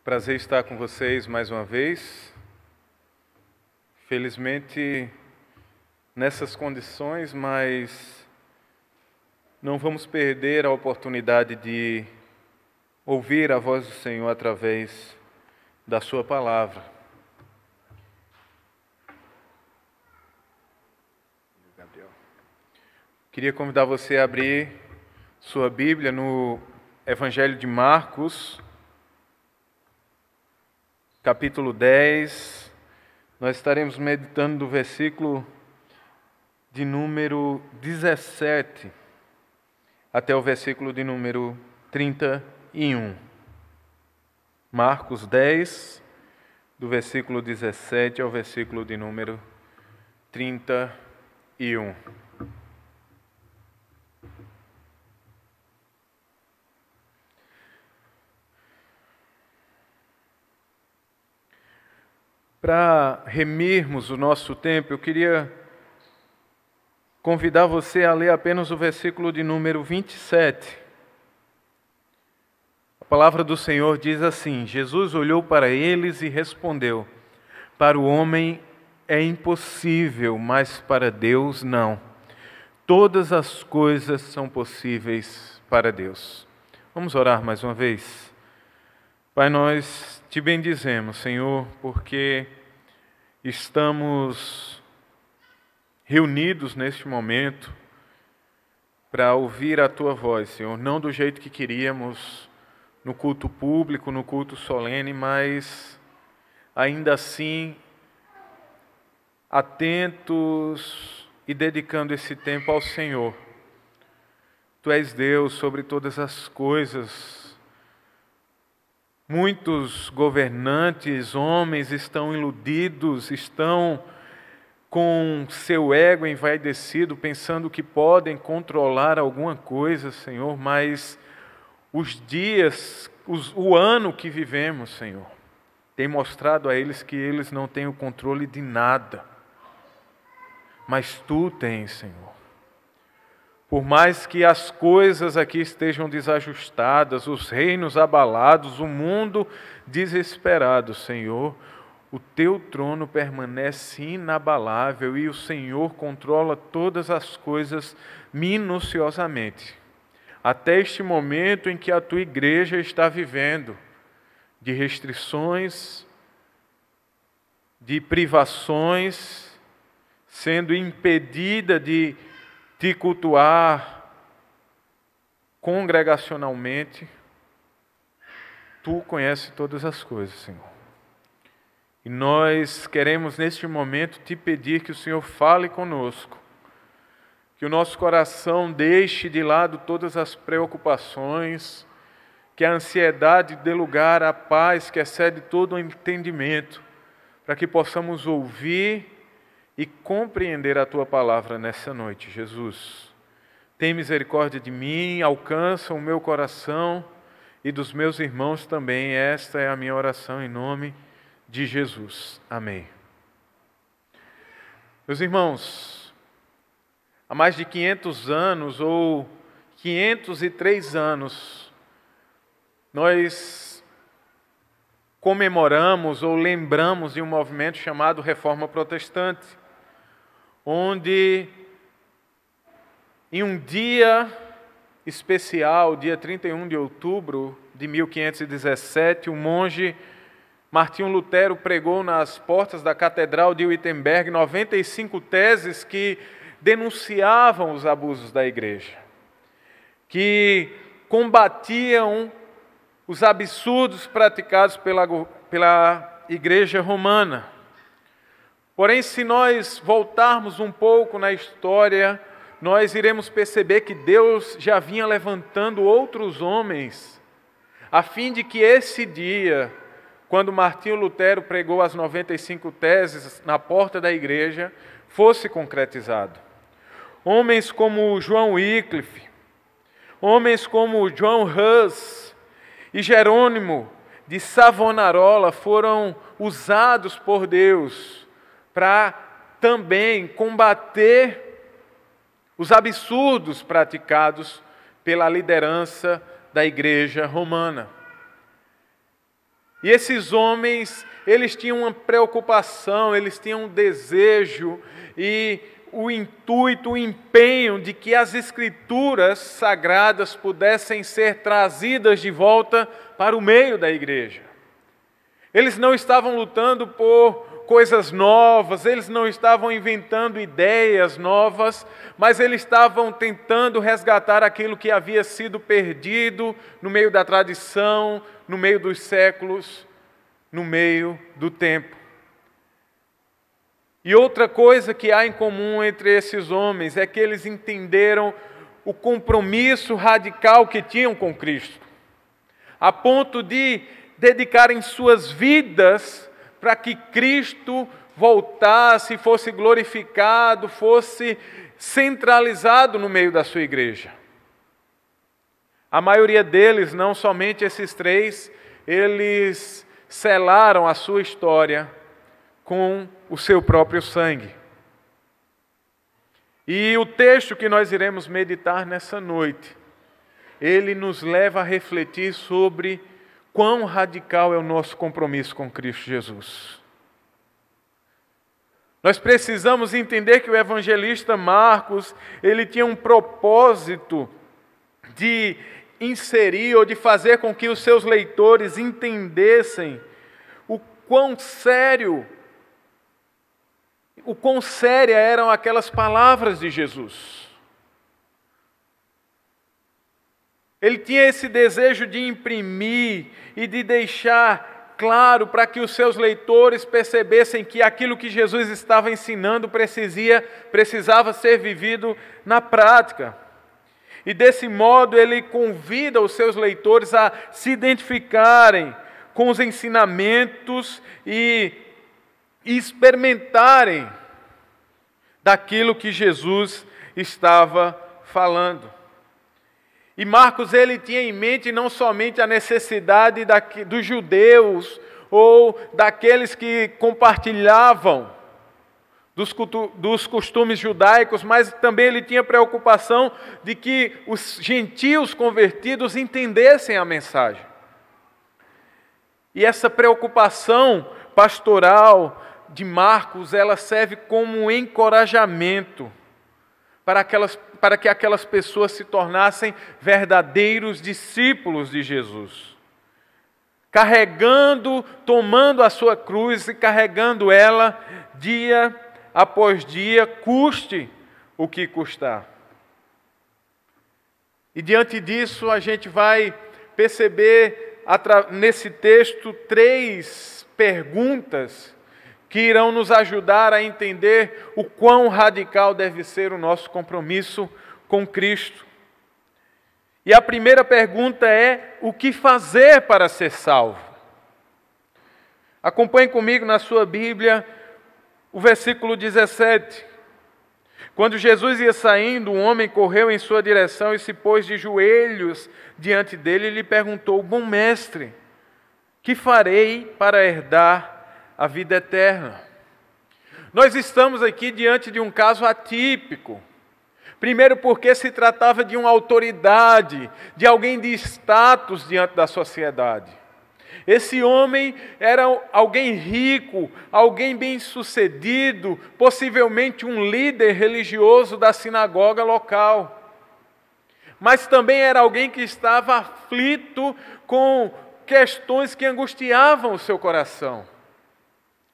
Prazer estar com vocês mais uma vez. Felizmente, nessas condições, mas não vamos perder a oportunidade de ouvir a voz do Senhor através da Sua palavra. Queria convidar você a abrir sua Bíblia no Evangelho de Marcos, capítulo 10, nós estaremos meditando do versículo de número 17 até o versículo de número 31. Marcos 10, do versículo 17 ao versículo de número 31. Para remirmos o nosso tempo, eu queria convidar você a ler apenas o versículo de número 27. A palavra do Senhor diz assim: Jesus olhou para eles e respondeu: para o homem é impossível, mas para Deus não. Todas as coisas são possíveis para Deus. Vamos orar mais uma vez? Pai, nós te bendizemos, Senhor, porque estamos reunidos neste momento para ouvir a Tua voz, Senhor, não do jeito que queríamos no culto público, no culto solene, mas ainda assim atentos e dedicando esse tempo ao Senhor. Tu és Deus sobre todas as coisas. Muitos governantes, homens, estão iludidos, estão com seu ego envaidecido, pensando que podem controlar alguma coisa, Senhor, mas os dias, o ano que vivemos, Senhor, tem mostrado a eles que eles não têm o controle de nada, mas Tu tens, Senhor. Por mais que as coisas aqui estejam desajustadas, os reinos abalados, o mundo desesperado, Senhor, o Teu trono permanece inabalável e o Senhor controla todas as coisas minuciosamente. Até este momento em que a Tua igreja está vivendo de restrições, de privações, sendo impedida de Te cultuar congregacionalmente. Tu conheces todas as coisas, Senhor. E nós queremos neste momento Te pedir que o Senhor fale conosco, que o nosso coração deixe de lado todas as preocupações, que a ansiedade dê lugar à paz que excede todo o entendimento, para que possamos ouvir e compreender a Tua palavra nessa noite, Jesus. Tem misericórdia de mim, alcança o meu coração e dos meus irmãos também. Esta é a minha oração em nome de Jesus. Amém. Meus irmãos, há mais de 500 anos ou 503 anos, nós comemoramos ou lembramos de um movimento chamado Reforma Protestante, onde em um dia especial, dia 31 de outubro de 1517, o monge Martinho Lutero pregou nas portas da Catedral de Wittenberg 95 teses que denunciavam os abusos da igreja, que combatiam os absurdos praticados pela igreja romana. Porém, se nós voltarmos um pouco na história, nós iremos perceber que Deus já vinha levantando outros homens, a fim de que esse dia, quando Martinho Lutero pregou as 95 teses na porta da igreja, fosse concretizado. Homens como João Wycliffe, homens como John Hus e Jerônimo de Savonarola foram usados por Deus para também combater os absurdos praticados pela liderança da igreja romana. E esses homens, eles tinham uma preocupação, eles tinham um desejo e o intuito, o empenho de que as Escrituras sagradas pudessem ser trazidas de volta para o meio da igreja. Eles não estavam lutando por coisas novas, eles não estavam inventando ideias novas, mas eles estavam tentando resgatar aquilo que havia sido perdido no meio da tradição, no meio dos séculos, no meio do tempo. E outra coisa que há em comum entre esses homens é que eles entenderam o compromisso radical que tinham com Cristo, a ponto de dedicarem suas vidas para que Cristo voltasse, fosse glorificado, fosse centralizado no meio da sua igreja. A maioria deles, não somente esses três, eles selaram a sua história com o seu próprio sangue. E o texto que nós iremos meditar nessa noite, ele nos leva a refletir sobre quão radical é o nosso compromisso com Cristo Jesus. Nós precisamos entender que o evangelista Marcos, ele tinha um propósito de inserir ou de fazer com que os seus leitores entendessem o quão séria eram aquelas palavras de Jesus. Ele tinha esse desejo de imprimir e de deixar claro para que os seus leitores percebessem que aquilo que Jesus estava ensinando precisava ser vivido na prática. E desse modo ele convida os seus leitores a se identificarem com os ensinamentos e experimentarem daquilo que Jesus estava falando. E Marcos, ele tinha em mente não somente a necessidade dos judeus ou daqueles que compartilhavam dos costumes judaicos, mas também ele tinha preocupação de que os gentios convertidos entendessem a mensagem. E essa preocupação pastoral de Marcos, ela serve como um encorajamento para que aquelas pessoas se tornassem verdadeiros discípulos de Jesus. Tomando a sua cruz e carregando ela dia após dia, custe o que custar. E diante disso, a gente vai perceber nesse texto 3 perguntas que irão nos ajudar a entender o quão radical deve ser o nosso compromisso com Cristo. E a primeira pergunta é: o que fazer para ser salvo? Acompanhe comigo na sua Bíblia o versículo 17. Quando Jesus ia saindo, um homem correu em sua direção e se pôs de joelhos diante dele e lhe perguntou: Bom mestre, que farei para herdar a vida eterna? Nós estamos aqui diante de um caso atípico. Primeiro porque se tratava de uma autoridade, de alguém de status diante da sociedade. Esse homem era alguém rico, alguém bem-sucedido, possivelmente um líder religioso da sinagoga local. Mas também era alguém que estava aflito com questões que angustiavam o seu coração,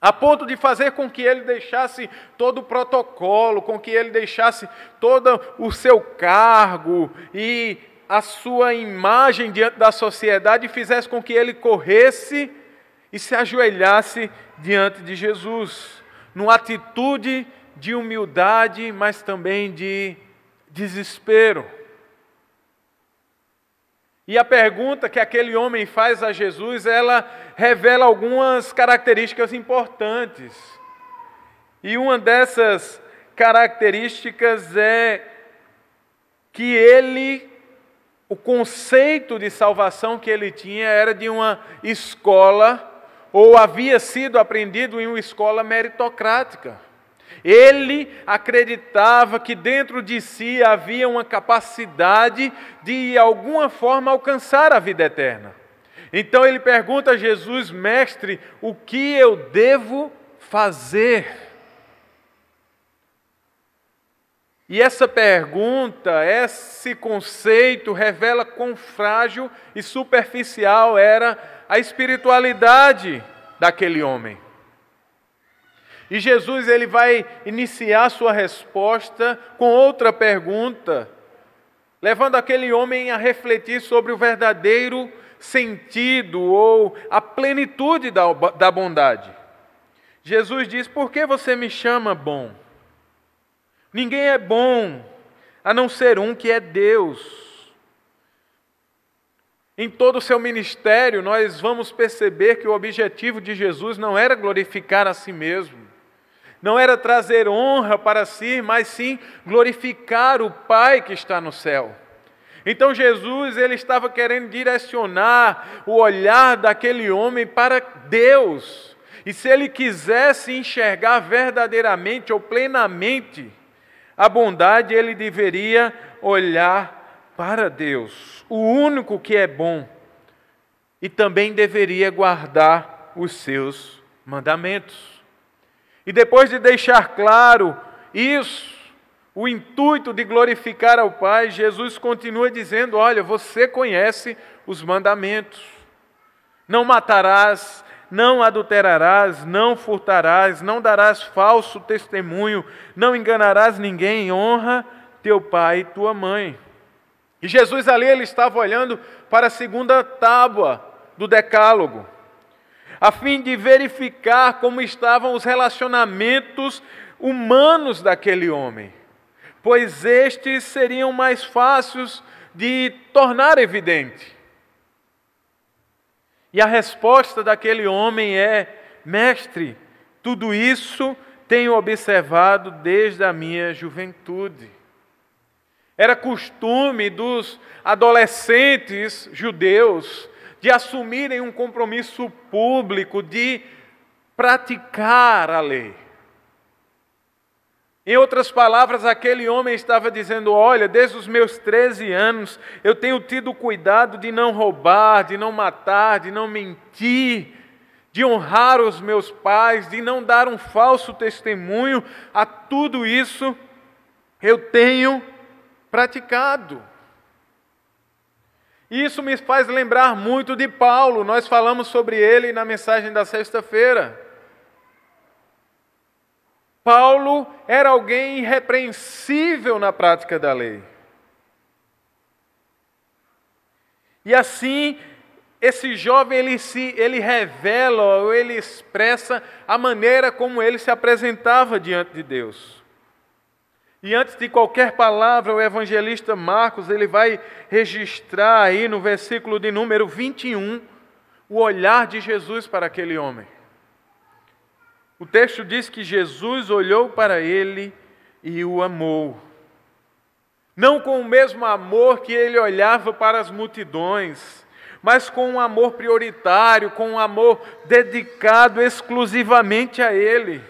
a ponto de fazer com que ele deixasse todo o protocolo, com que ele deixasse todo o seu cargo e a sua imagem diante da sociedade e fizesse com que ele corresse e se ajoelhasse diante de Jesus, numa atitude de humildade, mas também de desespero. E a pergunta que aquele homem faz a Jesus, ela revela algumas características importantes. E uma dessas características é que o conceito de salvação que ele tinha era de uma escola, ou havia sido aprendido em uma escola meritocrática. Ele acreditava que dentro de si havia uma capacidade de alguma forma alcançar a vida eterna. Então ele pergunta a Jesus: mestre, o que eu devo fazer? E essa pergunta, esse conceito revela quão frágil e superficial era a espiritualidade daquele homem. E Jesus ele vai iniciar sua resposta com outra pergunta, levando aquele homem a refletir sobre o verdadeiro sentido ou a plenitude da bondade. Jesus diz: por que você me chama bom? Ninguém é bom, a não ser um que é Deus. Em todo o seu ministério, nós vamos perceber que o objetivo de Jesus não era glorificar a si mesmo, não era trazer honra para si, mas sim glorificar o Pai que está no céu. Então Jesus ele estava querendo direcionar o olhar daquele homem para Deus. E se ele quisesse enxergar verdadeiramente ou plenamente a bondade, ele deveria olhar para Deus, o único que é bom, e também deveria guardar os seus mandamentos. E depois de deixar claro isso, o intuito de glorificar ao Pai, Jesus continua dizendo: olha, você conhece os mandamentos. Não matarás, não adulterarás, não furtarás, não darás falso testemunho, não enganarás ninguém, honra teu pai e tua mãe. E Jesus ali ele estava olhando para a segunda tábua do decálogo, a fim de verificar como estavam os relacionamentos humanos daquele homem, pois estes seriam mais fáceis de tornar evidente. E a resposta daquele homem é: mestre, tudo isso tenho observado desde a minha juventude. Era costume dos adolescentes judeus de assumirem um compromisso público de praticar a lei. Em outras palavras, aquele homem estava dizendo: olha, desde os meus 13 anos, eu tenho tido cuidado de não roubar, de não matar, de não mentir, de honrar os meus pais, de não dar um falso testemunho. A tudo isso eu tenho praticado. Isso me faz lembrar muito de Paulo. Nós falamos sobre ele na mensagem da sexta-feira. Paulo era alguém irrepreensível na prática da lei. E assim, esse jovem ele revela, ou ele expressa a maneira como ele se apresentava diante de Deus. E antes de qualquer palavra, o evangelista Marcos ele vai registrar aí no versículo de número 21 o olhar de Jesus para aquele homem. O texto diz que Jesus olhou para ele e o amou. Não com o mesmo amor que ele olhava para as multidões, mas com um amor prioritário, com um amor dedicado exclusivamente a ele.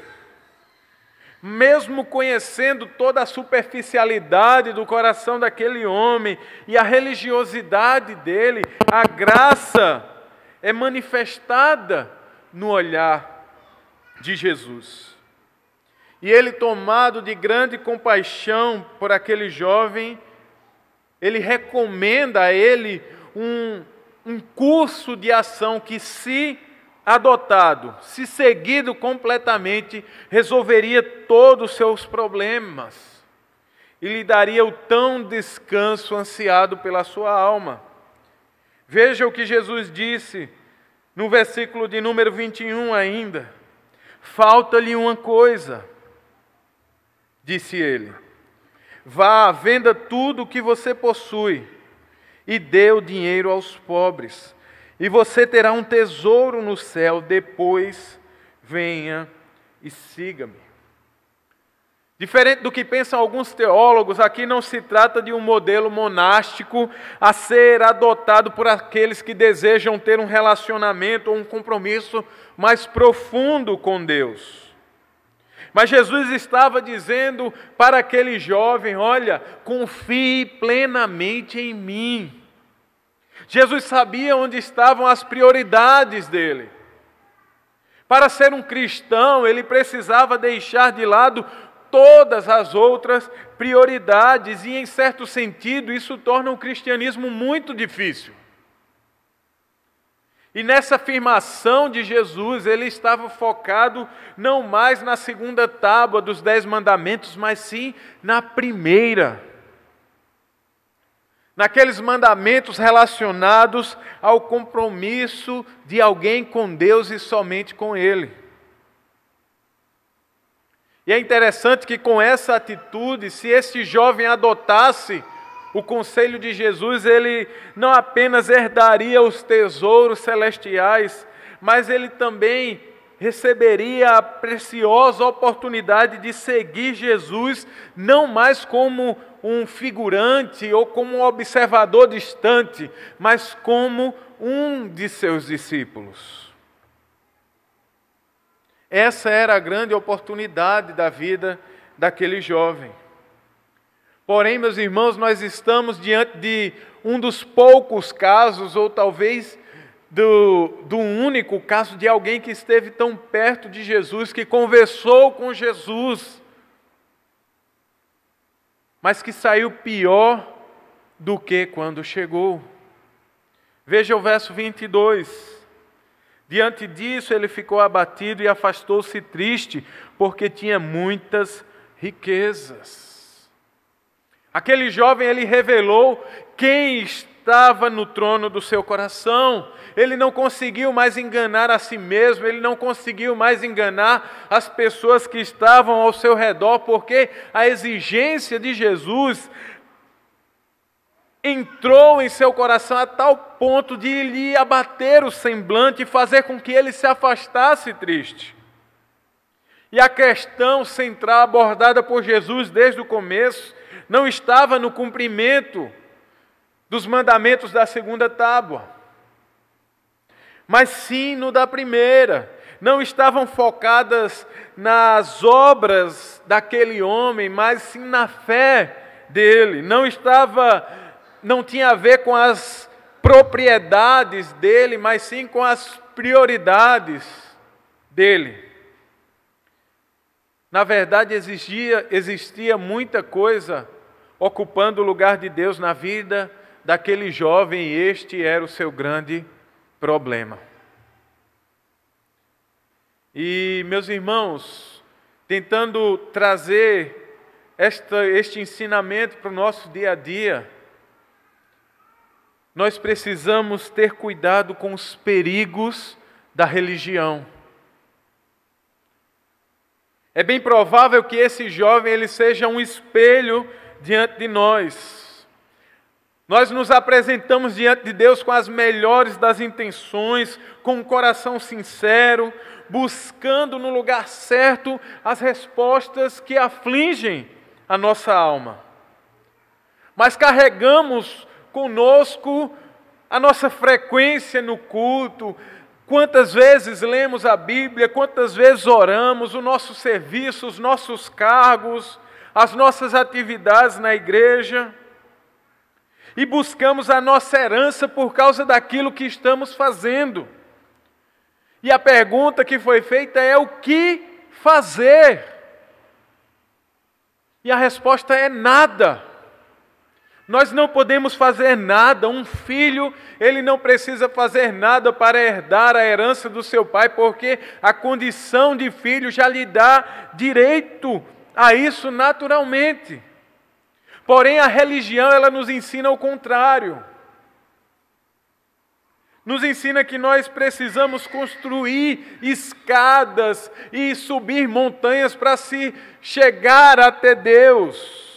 Mesmo conhecendo toda a superficialidade do coração daquele homem e a religiosidade dele, a graça é manifestada no olhar de Jesus. E ele, tomado de grande compaixão por aquele jovem, ele recomenda a ele um curso de ação que, se adotado, se seguido completamente, resolveria todos os seus problemas e lhe daria o tão descanso ansiado pela sua alma. Veja o que Jesus disse no versículo de número 21 ainda: falta-lhe uma coisa, disse ele, vá, venda tudo o que você possui e dê o dinheiro aos pobres, e você terá um tesouro no céu, depois venha e siga-me. Diferente do que pensam alguns teólogos, aqui não se trata de um modelo monástico a ser adotado por aqueles que desejam ter um relacionamento ou um compromisso mais profundo com Deus. Mas Jesus estava dizendo para aquele jovem: olha, confie plenamente em mim. Jesus sabia onde estavam as prioridades dele. Para ser um cristão, ele precisava deixar de lado todas as outras prioridades, e em certo sentido isso torna o cristianismo muito difícil. E nessa afirmação de Jesus, ele estava focado não mais na segunda tábua dos 10 mandamentos, mas sim na primeira. Naqueles mandamentos relacionados ao compromisso de alguém com Deus e somente com Ele. E é interessante que com essa atitude, se esse jovem adotasse o conselho de Jesus, ele não apenas herdaria os tesouros celestiais, mas ele também receberia a preciosa oportunidade de seguir Jesus, não mais como um figurante ou como um observador distante, mas como um de seus discípulos. Essa era a grande oportunidade da vida daquele jovem. Porém, meus irmãos, nós estamos diante de um dos poucos casos, ou talvez do único caso de alguém que esteve tão perto de Jesus, que conversou com Jesus, mas que saiu pior do que quando chegou. Veja o verso 22. Diante disso, ele ficou abatido e afastou-se triste, porque tinha muitas riquezas. Aquele jovem, ele revelou quem estava no trono do seu coração. Ele não conseguiu mais enganar a si mesmo, ele não conseguiu mais enganar as pessoas que estavam ao seu redor, porque a exigência de Jesus entrou em seu coração a tal ponto de lhe abater o semblante e fazer com que ele se afastasse triste. E a questão central abordada por Jesus desde o começo não estava no cumprimento dos mandamentos da segunda tábua, mas sim no da primeira. Não estavam focadas nas obras daquele homem, mas sim na fé dele. Não tinha a ver com as propriedades dele, mas sim com as prioridades dele. Na verdade, existia muita coisa ocupando o lugar de Deus na vida daquele jovem, e este era o seu grande problema. E, meus irmãos, tentando trazer este ensinamento para o nosso dia a dia, nós precisamos ter cuidado com os perigos da religião. É bem provável que esse jovem ele seja um espelho diante de nós. Nós nos apresentamos diante de Deus com as melhores das intenções, com um coração sincero, buscando no lugar certo as respostas que afligem a nossa alma. Mas carregamos conosco a nossa frequência no culto, quantas vezes lemos a Bíblia, quantas vezes oramos, o nosso serviço, os nossos cargos, as nossas atividades na igreja, e buscamos a nossa herança por causa daquilo que estamos fazendo. E a pergunta que foi feita é: o que fazer? E a resposta é nada. Nós não podemos fazer nada. Um filho, ele não precisa fazer nada para herdar a herança do seu pai, porque a condição de filho já lhe dá direito a isso naturalmente. Porém, a religião, ela nos ensina o contrário. Nos ensina que nós precisamos construir escadas e subir montanhas para se chegar até Deus.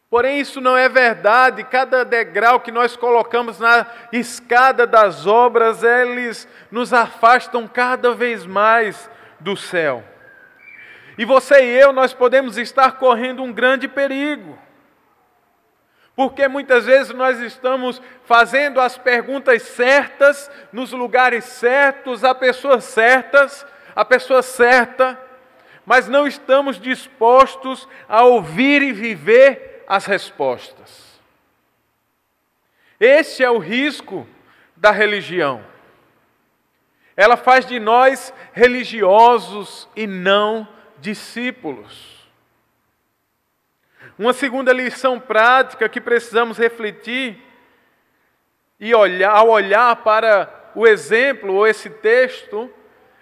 Porém, isso não é verdade. Cada degrau que nós colocamos na escada das obras, eles nos afastam cada vez mais do céu. E você e eu, nós podemos estar correndo um grande perigo. Porque muitas vezes nós estamos fazendo as perguntas certas, nos lugares certos, a pessoa certa, mas não estamos dispostos a ouvir e viver as respostas. Este é o risco da religião. Ela faz de nós religiosos e não discípulos. Uma segunda lição prática que precisamos refletir e ao olhar para o exemplo ou esse texto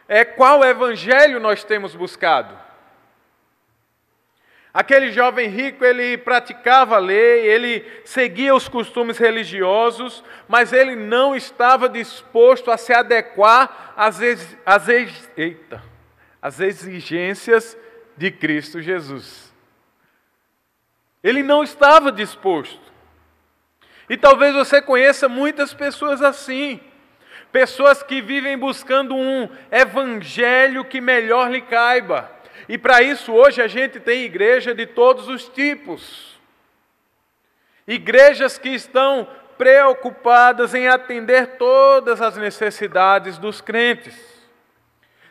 é qual evangelho nós temos buscado. Aquele jovem rico, ele praticava a lei, ele seguia os costumes religiosos, mas ele não estava disposto a se adequar às exigências de Cristo Jesus. Ele não estava disposto. E talvez você conheça muitas pessoas assim, pessoas que vivem buscando um evangelho que melhor lhe caiba. E para isso hoje a gente tem igreja de todos os tipos. Igrejas que estão preocupadas em atender todas as necessidades dos crentes.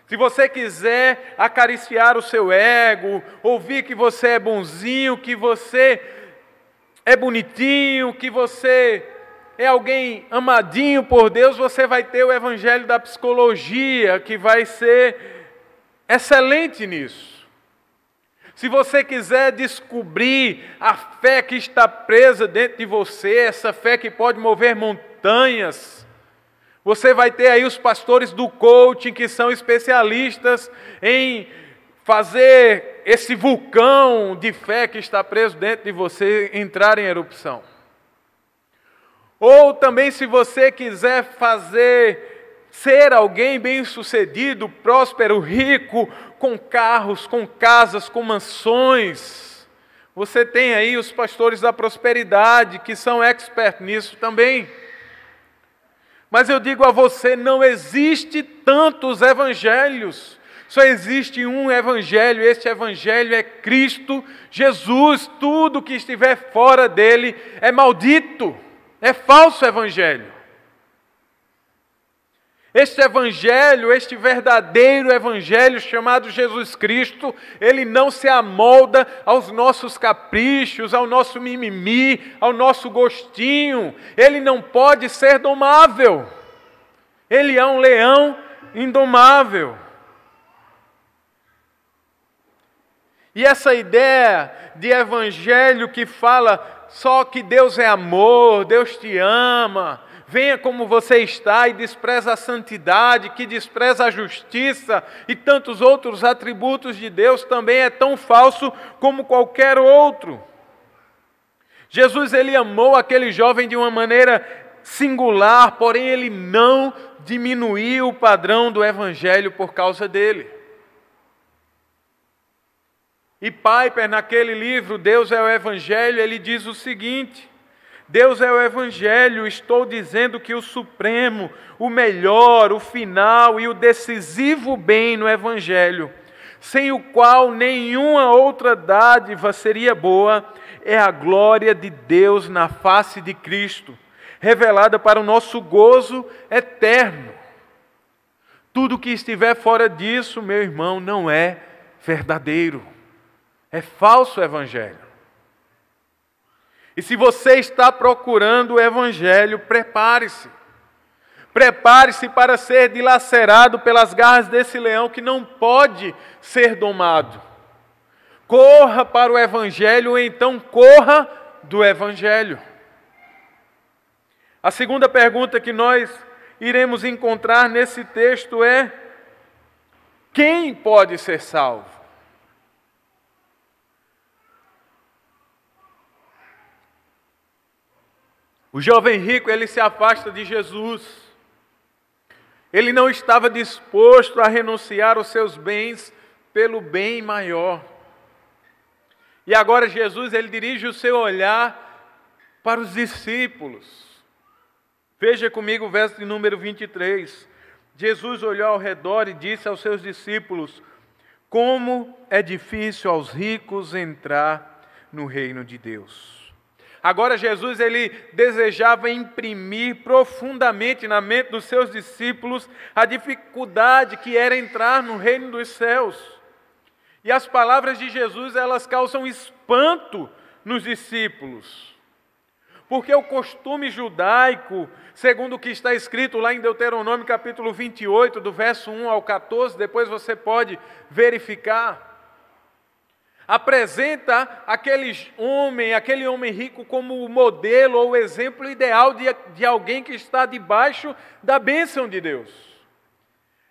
Se você quiser acariciar o seu ego, ouvir que você é bonzinho, que você é bonitinho, que você é alguém amadinho por Deus, você vai ter o evangelho da psicologia, que vai ser excelente nisso. Se você quiser descobrir a fé que está presa dentro de você, essa fé que pode mover montanhas, você vai ter aí os pastores do coaching que são especialistas em fazer esse vulcão de fé que está preso dentro de você entrar em erupção. Ou também se você quiser ser alguém bem-sucedido, próspero, rico, com carros, com casas, com mansões, você tem aí os pastores da prosperidade, que são experts nisso também. Mas eu digo a você, não existe tantos evangelhos, só existe um evangelho, este evangelho é Cristo Jesus. Tudo que estiver fora dele é maldito, é falso evangelho. Este evangelho, este verdadeiro evangelho chamado Jesus Cristo, ele não se amolda aos nossos caprichos, ao nosso mimimi, ao nosso gostinho. Ele não pode ser domável. Ele é um leão indomável. E essa ideia de evangelho que fala só que Deus é amor, Deus te ama, venha como você está, e despreza a santidade, que despreza a justiça e tantos outros atributos de Deus, também é tão falso como qualquer outro. Jesus, ele amou aquele jovem de uma maneira singular, porém ele não diminuiu o padrão do evangelho por causa dele. E Piper, naquele livro, Deus é o Evangelho, ele diz o seguinte: Deus é o Evangelho, estou dizendo que o supremo, o melhor, o final e o decisivo bem no Evangelho, sem o qual nenhuma outra dádiva seria boa, é a glória de Deus na face de Cristo, revelada para o nosso gozo eterno. Tudo que estiver fora disso, meu irmão, não é verdadeiro. É falso evangelho. E se você está procurando o evangelho, prepare-se. Prepare-se para ser dilacerado pelas garras desse leão que não pode ser domado. Corra para o evangelho, ou então corra do evangelho. A segunda pergunta que nós iremos encontrar nesse texto é: quem pode ser salvo? O jovem rico, ele se afasta de Jesus. Ele não estava disposto a renunciar aos seus bens pelo bem maior. E agora Jesus, ele dirige o seu olhar para os discípulos. Veja comigo o verso de número 23. Jesus olhou ao redor e disse aos seus discípulos: como é difícil aos ricos entrar no reino de Deus. Agora Jesus, ele desejava imprimir profundamente na mente dos seus discípulos a dificuldade que era entrar no reino dos céus. E as palavras de Jesus, elas causam espanto nos discípulos. Porque o costume judaico, segundo o que está escrito lá em Deuteronômio capítulo 28, do verso 1 ao 14, depois você pode verificar, apresenta aquele homem rico como o modelo ou o exemplo ideal de alguém que está debaixo da bênção de Deus.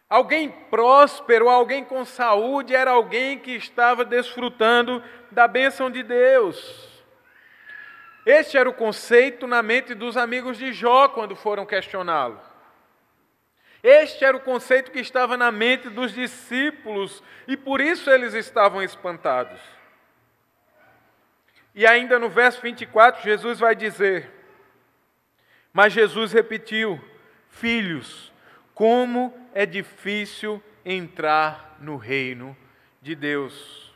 Alguém próspero, alguém com saúde, era alguém que estava desfrutando da bênção de Deus. Este era o conceito na mente dos amigos de Jó quando foram questioná-lo. Este era o conceito que estava na mente dos discípulos e por isso eles estavam espantados. E ainda no verso 24, Jesus vai dizer: mas Jesus repetiu: filhos, como é difícil entrar no reino de Deus.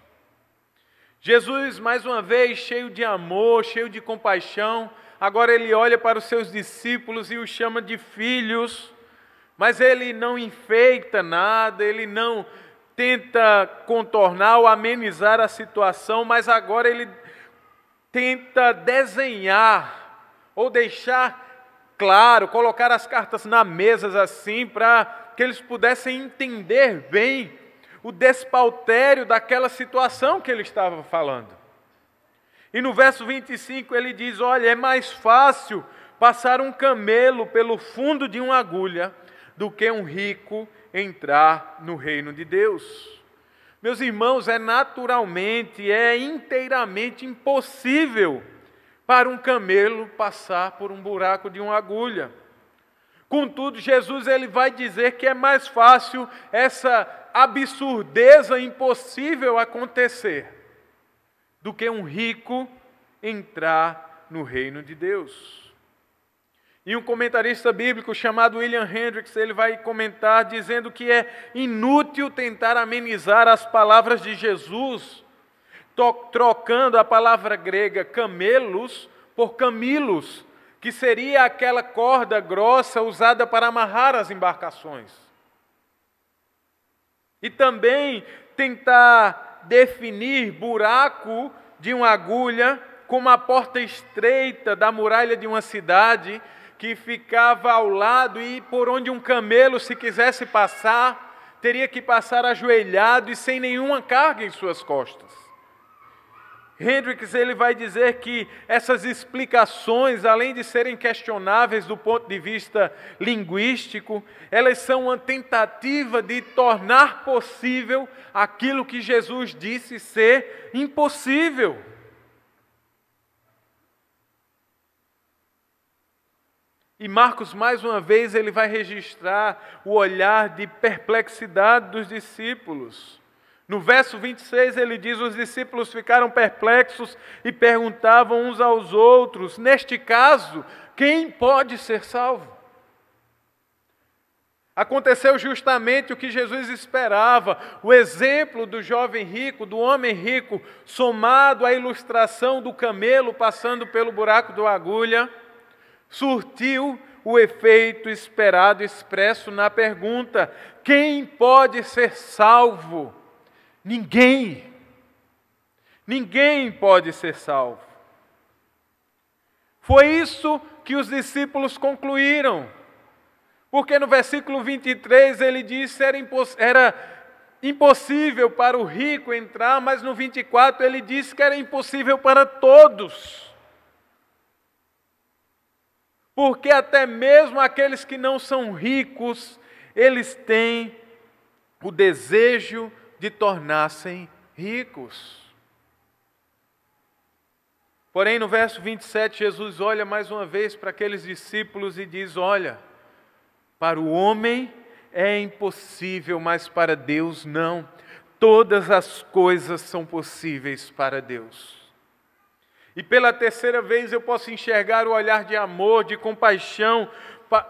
Jesus, mais uma vez, cheio de amor, cheio de compaixão, agora ele olha para os seus discípulos e os chama de filhos, mas ele não enfeita nada, ele não tenta contornar ou amenizar a situação, mas agora ele tenta desenhar ou deixar claro, colocar as cartas na mesa assim, para que eles pudessem entender bem o despautério daquela situação que ele estava falando. E no verso 25 ele diz: olha, é mais fácil passar um camelo pelo fundo de uma agulha do que um rico entrar no reino de Deus. Meus irmãos, é inteiramente impossível para um camelo passar por um buraco de uma agulha. Contudo, Jesus ele vai dizer que é mais fácil essa absurdeza impossível acontecer do que um rico entrar no reino de Deus. E um comentarista bíblico chamado William Hendricks, ele vai comentar dizendo que é inútil tentar amenizar as palavras de Jesus, trocando a palavra grega camelos por camilos, que seria aquela corda grossa usada para amarrar as embarcações. E também tentar definir buraco de uma agulha como a porta estreita da muralha de uma cidade que ficava ao lado e por onde um camelo, se quisesse passar, teria que passar ajoelhado e sem nenhuma carga em suas costas. Hendricks ele vai dizer que essas explicações, além de serem questionáveis do ponto de vista linguístico, elas são uma tentativa de tornar possível aquilo que Jesus disse ser impossível. E Marcos, mais uma vez, ele vai registrar o olhar de perplexidade dos discípulos. No verso 26 ele diz: os discípulos ficaram perplexos e perguntavam uns aos outros: neste caso, quem pode ser salvo? Aconteceu justamente o que Jesus esperava. O exemplo do jovem rico, do homem rico, somado à ilustração do camelo passando pelo buraco da agulha, surtiu o efeito esperado expresso na pergunta: quem pode ser salvo? Ninguém. Ninguém pode ser salvo. Foi isso que os discípulos concluíram. Porque no versículo 23 ele disse que era impossível para o rico entrar, mas no 24 ele disse que era impossível para todos. Porque até mesmo aqueles que não são ricos, eles têm o desejo de tornar-se ricos. Porém, no verso 27, Jesus olha mais uma vez para aqueles discípulos e diz: olha, para o homem é impossível, mas para Deus não. Todas as coisas são possíveis para Deus. E pela terceira vez eu posso enxergar o olhar de amor, de compaixão,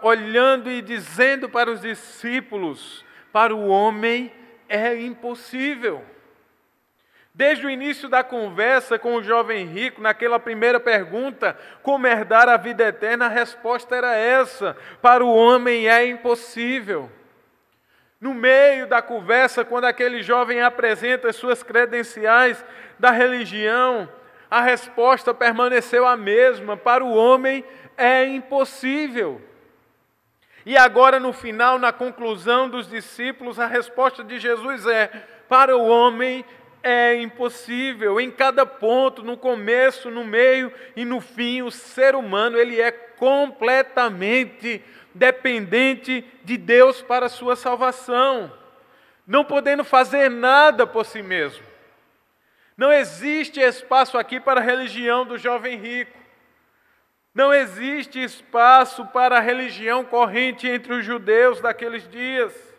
olhando e dizendo para os discípulos: para o homem é impossível. Desde o início da conversa com o jovem rico, naquela primeira pergunta, como herdar a vida eterna, a resposta era essa: para o homem é impossível. No meio da conversa, quando aquele jovem apresenta as suas credenciais da religião, a resposta permaneceu a mesma: para o homem é impossível. E agora, no final, na conclusão dos discípulos, a resposta de Jesus é: para o homem é impossível. Em cada ponto, no começo, no meio e no fim, o ser humano ele é completamente dependente de Deus para a sua salvação, não podendo fazer nada por si mesmo. Não existe espaço aqui para a religião do jovem rico. Não existe espaço para a religião corrente entre os judeus daqueles dias.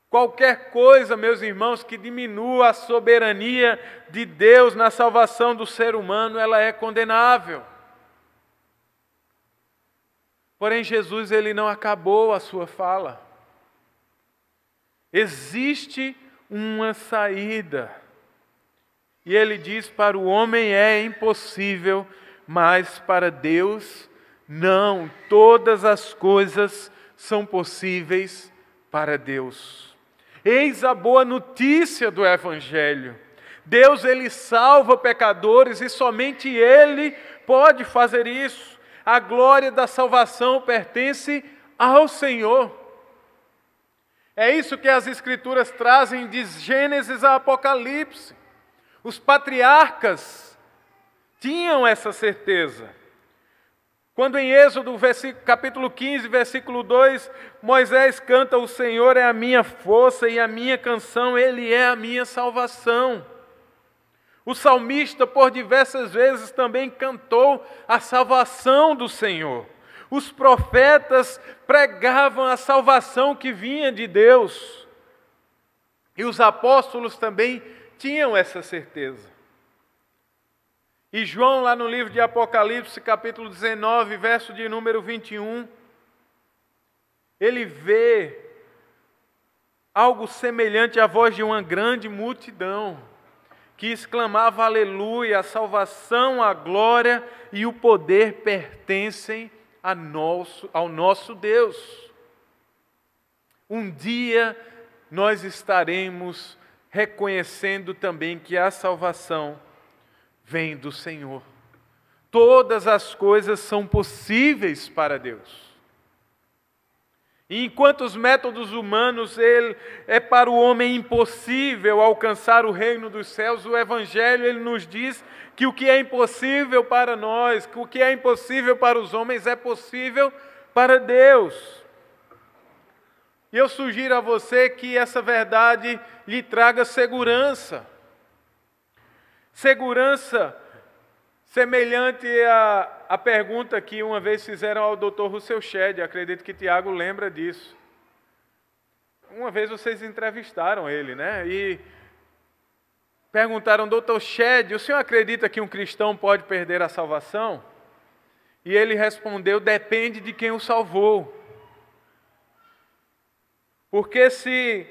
Qualquer coisa, meus irmãos, que diminua a soberania de Deus na salvação do ser humano, ela é condenável. Porém, Jesus ele não acabou a sua fala. Existe uma saída. E ele diz: para o homem é impossível, mas para Deus não. Todas as coisas são possíveis para Deus. Eis a boa notícia do Evangelho. Deus ele salva pecadores e somente Ele pode fazer isso. A glória da salvação pertence ao Senhor. É isso que as Escrituras trazem de Gênesis a Apocalipse. Os patriarcas tinham essa certeza. Quando em Êxodo, capítulo 15, versículo 2, Moisés canta: o Senhor é a minha força e a minha canção, Ele é a minha salvação. O salmista, por diversas vezes, também cantou a salvação do Senhor. Os profetas pregavam a salvação que vinha de Deus. E os apóstolos também tinham essa certeza. E João, lá no livro de Apocalipse, capítulo 19, verso de número 21, ele vê algo semelhante à voz de uma grande multidão, que exclamava: aleluia, a salvação, a glória e o poder pertencem ao nosso Deus. Um dia nós estaremos reconhecendo também que a salvação vem do Senhor. Todas as coisas são possíveis para Deus. E enquanto os métodos humanos é para o homem impossível alcançar o reino dos céus, o Evangelho ele nos diz que o que é impossível para nós, que o que é impossível para os homens é possível para Deus. E eu sugiro a você que essa verdade lhe traga segurança. Segurança semelhante à pergunta que uma vez fizeram ao Dr. Russell Shedd, acredito que Tiago lembra disso. Uma vez vocês entrevistaram ele, né? E perguntaram: Dr. Shedd, o senhor acredita que um cristão pode perder a salvação? E ele respondeu: depende de quem o salvou. Porque se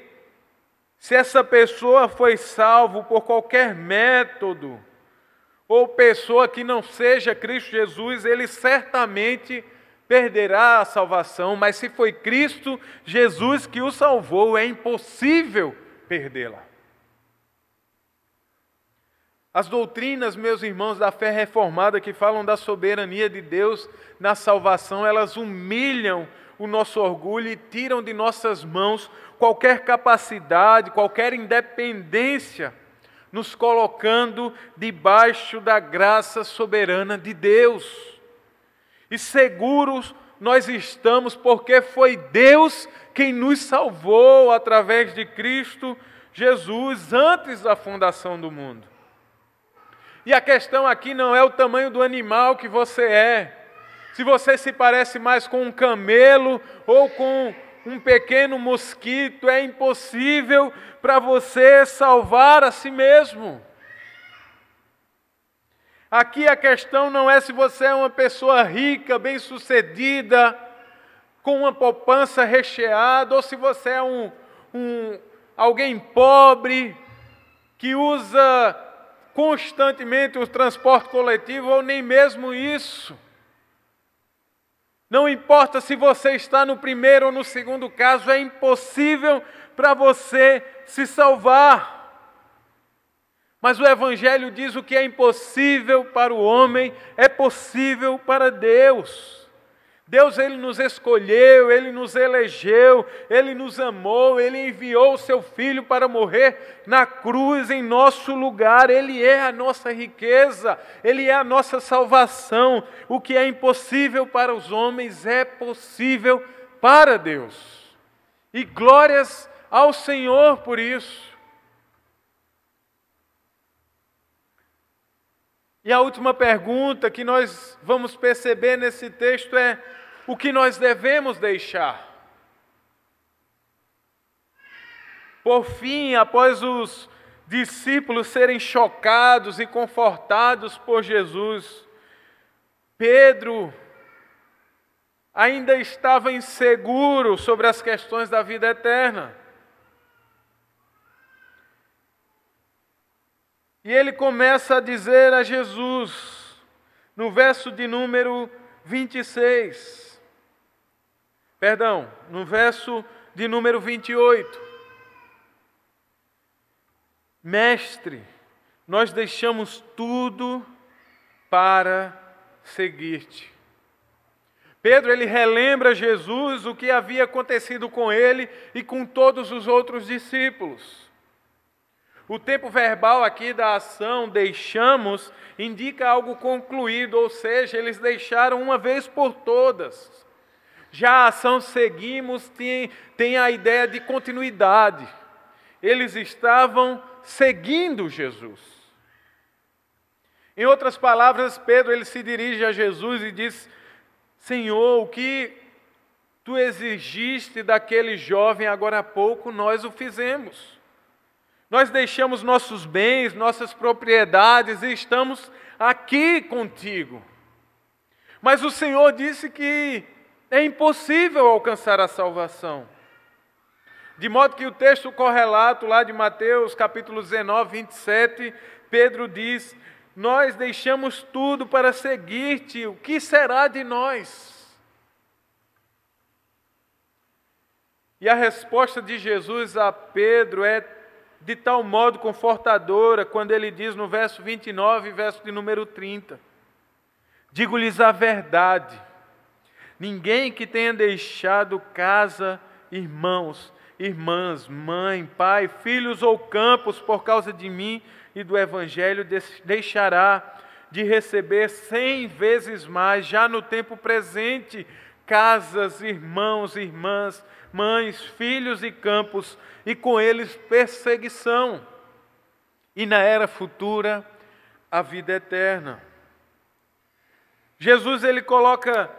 essa pessoa foi salvo por qualquer método, ou pessoa que não seja Cristo Jesus, ele certamente perderá a salvação. Mas se foi Cristo Jesus que o salvou, é impossível perdê-la. As doutrinas, meus irmãos, da fé reformada que falam da soberania de Deus na salvação, elas humilham o nosso orgulho e tiram de nossas mãos qualquer capacidade, qualquer independência, nos colocando debaixo da graça soberana de Deus. E seguros nós estamos, porque foi Deus quem nos salvou através de Cristo Jesus antes da fundação do mundo. E a questão aqui não é o tamanho do animal que você é. Se você se parece mais com um camelo ou com um pequeno mosquito, é impossível para você salvar a si mesmo. Aqui a questão não é se você é uma pessoa rica, bem-sucedida, com uma poupança recheada, ou se você é alguém pobre, que usa constantemente o transporte coletivo, ou nem mesmo isso. Não importa se você está no primeiro ou no segundo caso, é impossível para você se salvar. Mas o Evangelho diz: o que é impossível para o homem é possível para Deus. Deus, Ele nos escolheu, Ele nos elegeu, Ele nos amou, Ele enviou o Seu Filho para morrer na cruz em nosso lugar. Ele é a nossa riqueza, Ele é a nossa salvação. O que é impossível para os homens é possível para Deus. E glórias ao Senhor por isso. E a última pergunta que nós vamos perceber nesse texto é: o que nós devemos deixar? Por fim, após os discípulos serem chocados e confortados por Jesus, Pedro ainda estava inseguro sobre as questões da vida eterna. E ele começa a dizer a Jesus, no verso de número 26, no verso de número 28. Mestre, nós deixamos tudo para seguir-te. Pedro, ele relembra a Jesus o que havia acontecido com ele e com todos os outros discípulos. O tempo verbal aqui da ação deixamos indica algo concluído, ou seja, eles deixaram uma vez por todas. Já a ação seguimos tem a ideia de continuidade. Eles estavam seguindo Jesus. Em outras palavras, Pedro ele se dirige a Jesus e diz: Senhor, o que tu exigiste daquele jovem agora há pouco, nós o fizemos. Nós deixamos nossos bens, nossas propriedades e estamos aqui contigo. Mas o Senhor disse que é impossível alcançar a salvação. De modo que o texto correlato lá de Mateus, capítulo 19, 27, Pedro diz: nós deixamos tudo para seguir-te, o que será de nós? E a resposta de Jesus a Pedro é de tal modo confortadora, quando ele diz no verso 29, verso de número 30, digo-lhes a verdade, ninguém que tenha deixado casa, irmãos, irmãs, mãe, pai, filhos ou campos por causa de mim e do Evangelho, deixará de receber 100 vezes mais, já no tempo presente, casas, irmãos, irmãs, mães, filhos e campos, e com eles perseguição, e na era futura a vida eterna. Jesus ele coloca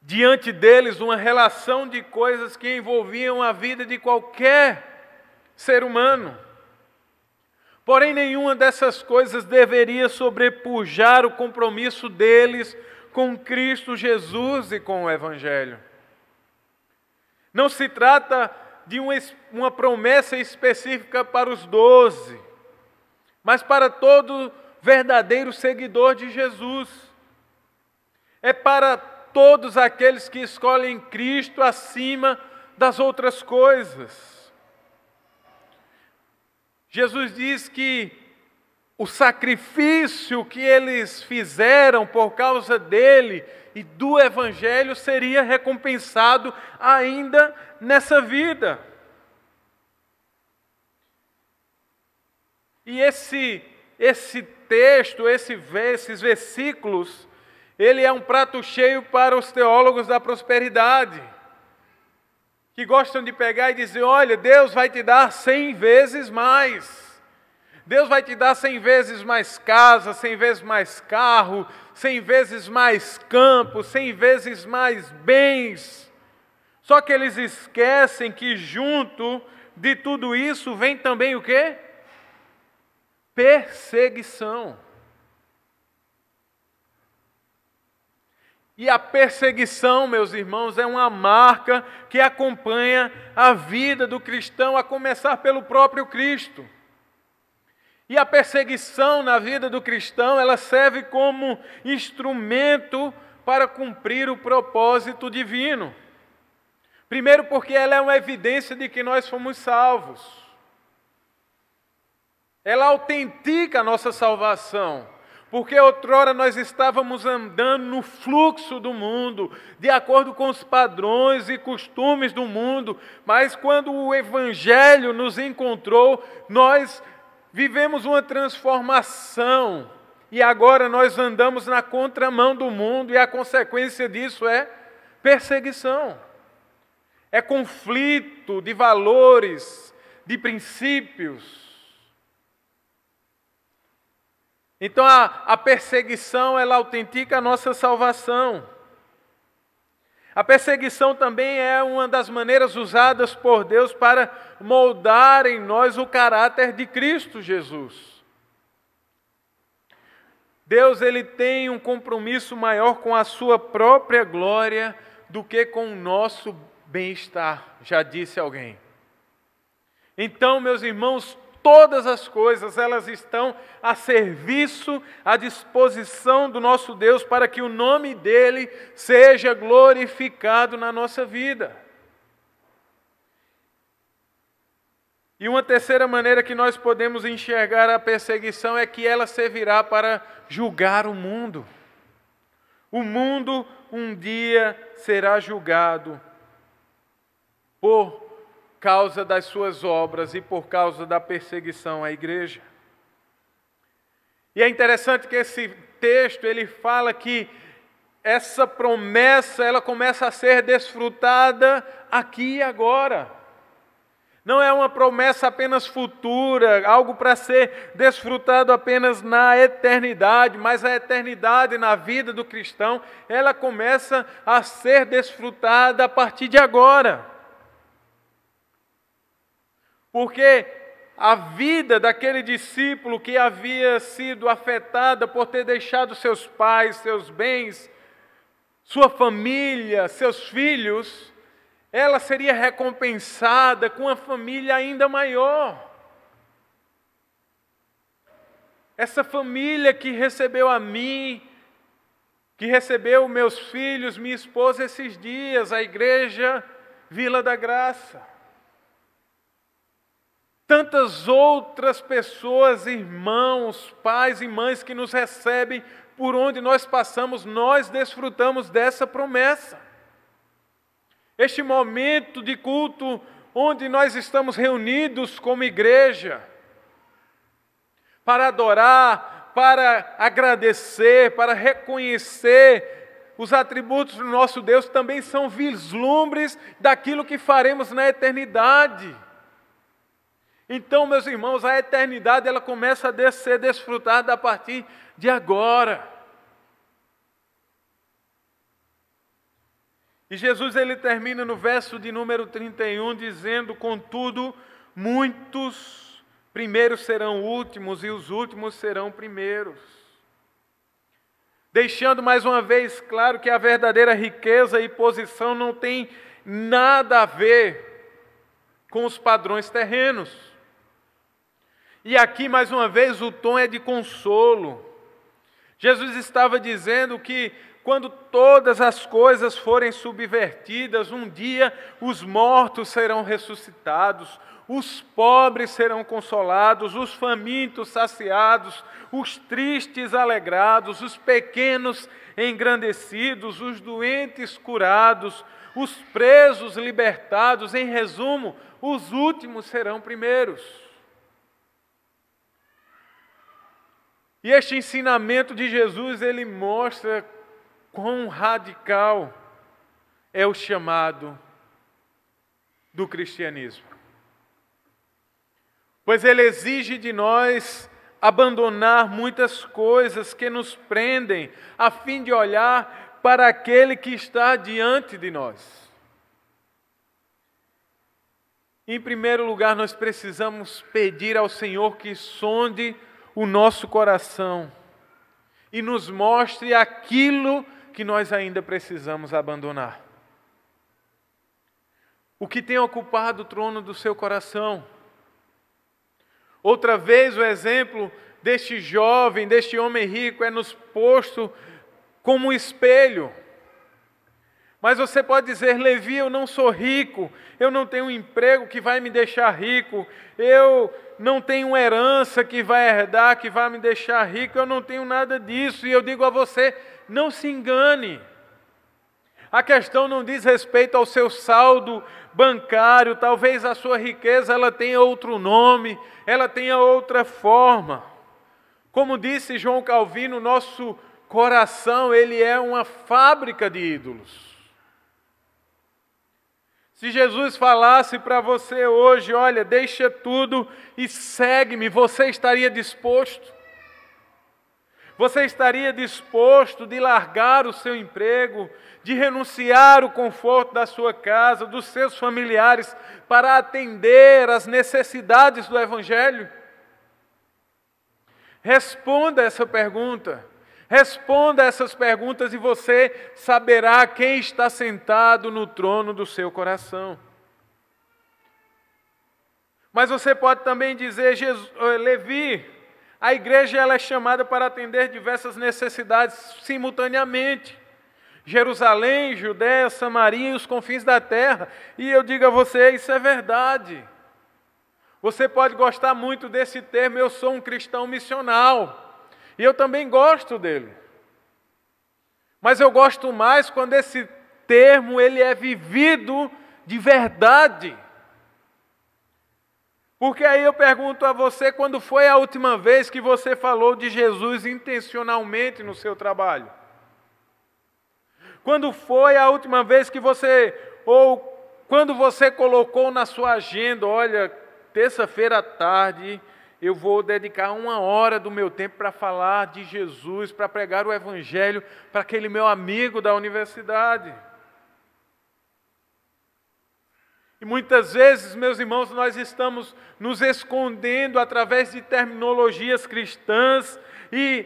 diante deles uma relação de coisas que envolviam a vida de qualquer ser humano. Porém, nenhuma dessas coisas deveria sobrepujar o compromisso deles com Cristo Jesus e com o Evangelho. Não se trata de uma promessa específica para os 12, mas para todo verdadeiro seguidor de Jesus. É para todos aqueles que escolhem Cristo acima das outras coisas. Jesus diz que o sacrifício que eles fizeram por causa dele e do Evangelho seria recompensado ainda nessa vida. E esse texto, esses versículos, ele é um prato cheio para os teólogos da prosperidade, que gostam de pegar e dizer: olha, Deus vai te dar 100 vezes mais. Deus vai te dar 100 vezes mais casa, 100 vezes mais carro, 100 vezes mais campo, 100 vezes mais bens. Só que eles esquecem que junto de tudo isso vem também o quê? Perseguição. E a perseguição, meus irmãos, é uma marca que acompanha a vida do cristão, a começar pelo próprio Cristo. E a perseguição na vida do cristão, ela serve como instrumento para cumprir o propósito divino. Primeiro porque ela é uma evidência de que nós fomos salvos. ela autentica a nossa salvação. Porque outrora nós estávamos andando no fluxo do mundo, de acordo com os padrões e costumes do mundo, mas quando o Evangelho nos encontrou, nós vivemos uma transformação, e agora nós andamos na contramão do mundo, e a consequência disso é perseguição, é conflito de valores, de princípios. Então a perseguição, ela autentica a nossa salvação. A perseguição também é uma das maneiras usadas por Deus para moldar em nós o caráter de Cristo Jesus. Deus, ele tem um compromisso maior com a sua própria glória do que com o nosso bem-estar, já disse alguém. Então, meus irmãos, todas as coisas, elas estão a serviço, à disposição do nosso Deus, para que o nome dEle seja glorificado na nossa vida. E uma terceira maneira que nós podemos enxergar a perseguição é que ela servirá para julgar o mundo. O mundo um dia será julgado por causa das suas obras e por causa da perseguição à igreja. E é interessante que esse texto, ele fala que essa promessa, ela começa a ser desfrutada aqui e agora. Não é uma promessa apenas futura, algo para ser desfrutado apenas na eternidade, mas a eternidade na vida do cristão, ela começa a ser desfrutada a partir de agora. Porque a vida daquele discípulo que havia sido afetada por ter deixado seus pais, seus bens, sua família, seus filhos, ela seria recompensada com uma família ainda maior. Essa família que recebeu a mim, que recebeu meus filhos, minha esposa esses dias, a igreja Vila da Graça. Tantas outras pessoas, irmãos, pais e mães que nos recebem por onde nós passamos, nós desfrutamos dessa promessa. Este momento de culto onde nós estamos reunidos como igreja, para adorar, para agradecer, para reconhecer os atributos do nosso Deus, também são vislumbres daquilo que faremos na eternidade. Então, meus irmãos, a eternidade ela começa a ser desfrutada a partir de agora. E Jesus ele termina no verso de número 31 dizendo: contudo, muitos primeiros serão últimos e os últimos serão primeiros. Deixando mais uma vez claro que a verdadeira riqueza e posição não tem nada a ver com os padrões terrenos. E aqui, mais uma vez, o tom é de consolo. Jesus estava dizendo que quando todas as coisas forem subvertidas, um dia os mortos serão ressuscitados, os pobres serão consolados, os famintos saciados, os tristes alegrados, os pequenos engrandecidos, os doentes curados, os presos libertados. Em resumo, os últimos serão primeiros. E este ensinamento de Jesus, ele mostra quão radical é o chamado do cristianismo. Pois ele exige de nós abandonar muitas coisas que nos prendem, a fim de olhar para aquele que está diante de nós. Em primeiro lugar, nós precisamos pedir ao Senhor que sonde o nosso coração e nos mostre aquilo que nós ainda precisamos abandonar. O que tem ocupado o trono do seu coração? Outra vez o exemplo deste jovem, deste homem rico é nos posto como um espelho. Mas você pode dizer: Levi, eu não sou rico, eu não tenho um emprego que vai me deixar rico, eu não tenho herança que vai herdar, que vai me deixar rico, eu não tenho nada disso. E eu digo a você, não se engane. A questão não diz respeito ao seu saldo bancário, talvez a sua riqueza ela tenha outro nome, ela tenha outra forma. Como disse João Calvino, nosso coração ele é uma fábrica de ídolos. Se Jesus falasse para você hoje, olha, deixa tudo e segue-me, você estaria disposto? Você estaria disposto de largar o seu emprego, de renunciar ao conforto da sua casa, dos seus familiares, para atender às necessidades do Evangelho? Responda essa pergunta. Responda essas perguntas e você saberá quem está sentado no trono do seu coração. Mas você pode também dizer, Levi, a igreja ela é chamada para atender diversas necessidades simultaneamente. Jerusalém, Judéia, Samaria e os confins da terra. E eu digo a você, isso é verdade. Você pode gostar muito desse termo, eu sou um cristão missional. E eu também gosto dele. Mas eu gosto mais quando esse termo ele é vivido de verdade. Porque aí eu pergunto a você, quando foi a última vez que você falou de Jesus intencionalmente no seu trabalho? Quando foi a última vez que quando você colocou na sua agenda, olha, terça-feira à tarde, eu vou dedicar 1 hora do meu tempo para falar de Jesus, para pregar o Evangelho para aquele meu amigo da universidade. E muitas vezes, meus irmãos, nós estamos nos escondendo através de terminologias cristãs e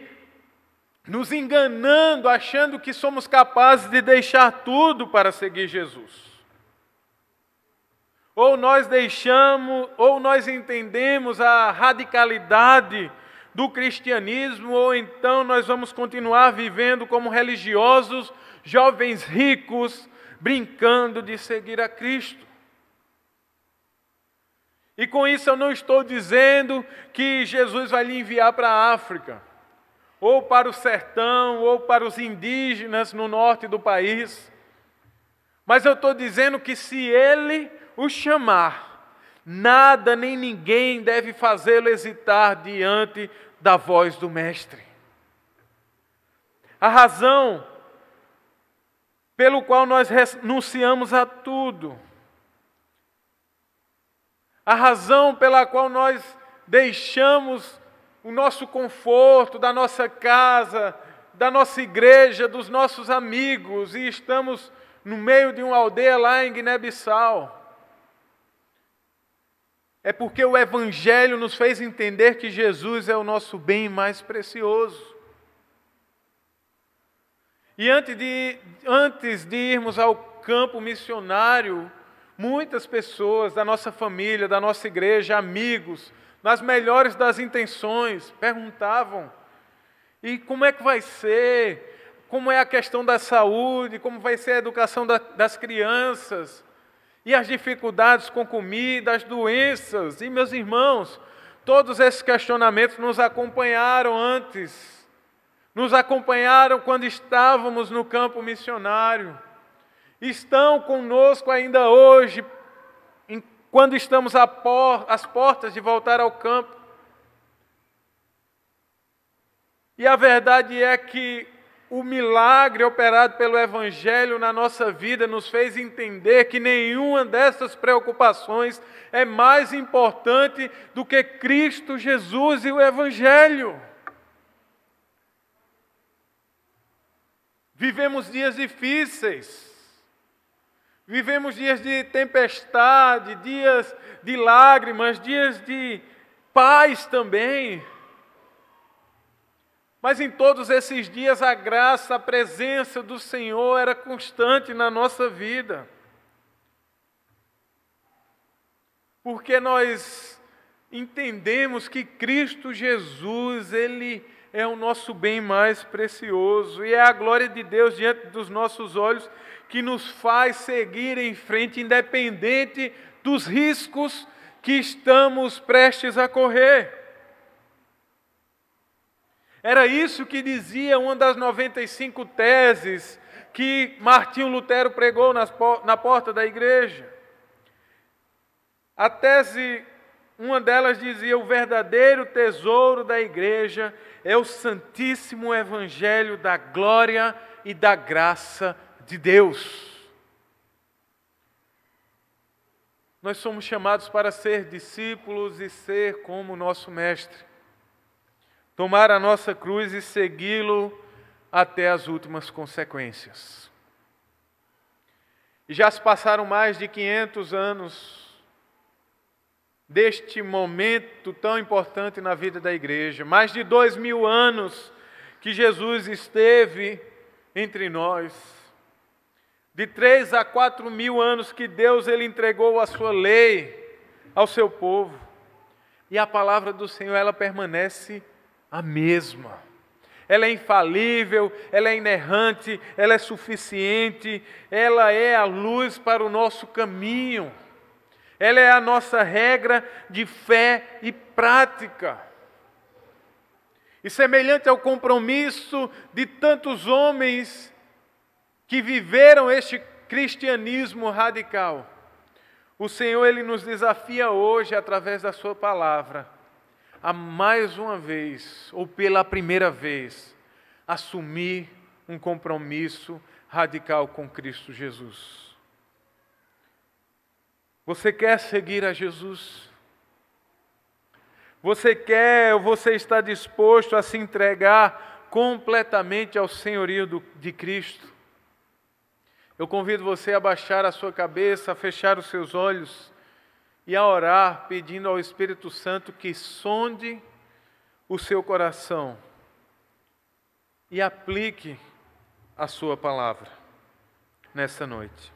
nos enganando, achando que somos capazes de deixar tudo para seguir Jesus. Ou nós entendemos a radicalidade do cristianismo, ou então nós vamos continuar vivendo como religiosos, jovens ricos, brincando de seguir a Cristo. E com isso eu não estou dizendo que Jesus vai lhe enviar para a África, ou para o sertão, ou para os indígenas no norte do país. Mas eu estou dizendo que se Ele o chamar, nada nem ninguém deve fazê-lo hesitar diante da voz do Mestre. A razão pelo qual nós renunciamos a tudo, a razão pela qual nós deixamos o nosso conforto da nossa casa, da nossa igreja, dos nossos amigos e estamos no meio de uma aldeia lá em Guiné-Bissau, é porque o Evangelho nos fez entender que Jesus é o nosso bem mais precioso. E antes de irmos ao campo missionário, muitas pessoas da nossa família, da nossa igreja, amigos, nas melhores das intenções, perguntavam, e como é que vai ser? Como é a questão da saúde? Como vai ser a educação das crianças? E as dificuldades com comida, as doenças. E, meus irmãos, todos esses questionamentos nos acompanharam antes. Nos acompanharam quando estávamos no campo missionário. Estão conosco ainda hoje, quando estamos às portas de voltar ao campo. E a verdade é que o milagre operado pelo Evangelho na nossa vida nos fez entender que nenhuma dessas preocupações é mais importante do que Cristo Jesus e o Evangelho. Vivemos dias difíceis, vivemos dias de tempestade, dias de lágrimas, dias de paz também. Mas em todos esses dias a graça, a presença do Senhor era constante na nossa vida. Porque nós entendemos que Cristo Jesus, Ele é o nosso bem mais precioso. E é a glória de Deus diante dos nossos olhos que nos faz seguir em frente, independente dos riscos que estamos prestes a correr. Era isso que dizia uma das 95 teses que Martinho Lutero pregou na porta da igreja. A tese, uma delas dizia: o verdadeiro tesouro da igreja é o Santíssimo Evangelho da glória e da graça de Deus. Nós somos chamados para ser discípulos e ser como o nosso Mestre. Tomar a nossa cruz e segui-lo até as últimas consequências. E já se passaram mais de 500 anos deste momento tão importante na vida da igreja. Mais de 2000 anos que Jesus esteve entre nós. De 3 a 4 mil anos que Deus ele entregou a sua lei ao seu povo. E a palavra do Senhor, ela permanece a mesma. Ela é infalível, ela é inerrante, ela é suficiente, ela é a luz para o nosso caminho. Ela é a nossa regra de fé e prática. E semelhante ao compromisso de tantos homens que viveram este cristianismo radical, o Senhor ele nos desafia hoje, através da sua palavra, a mais uma vez, ou pela primeira vez, assumir um compromisso radical com Cristo Jesus. Você quer seguir a Jesus? Você quer ou você está disposto a se entregar completamente ao senhorio de Cristo? Eu convido você a baixar a sua cabeça, a fechar os seus olhos e a orar, pedindo ao Espírito Santo que sonde o seu coração e aplique a sua palavra nessa noite.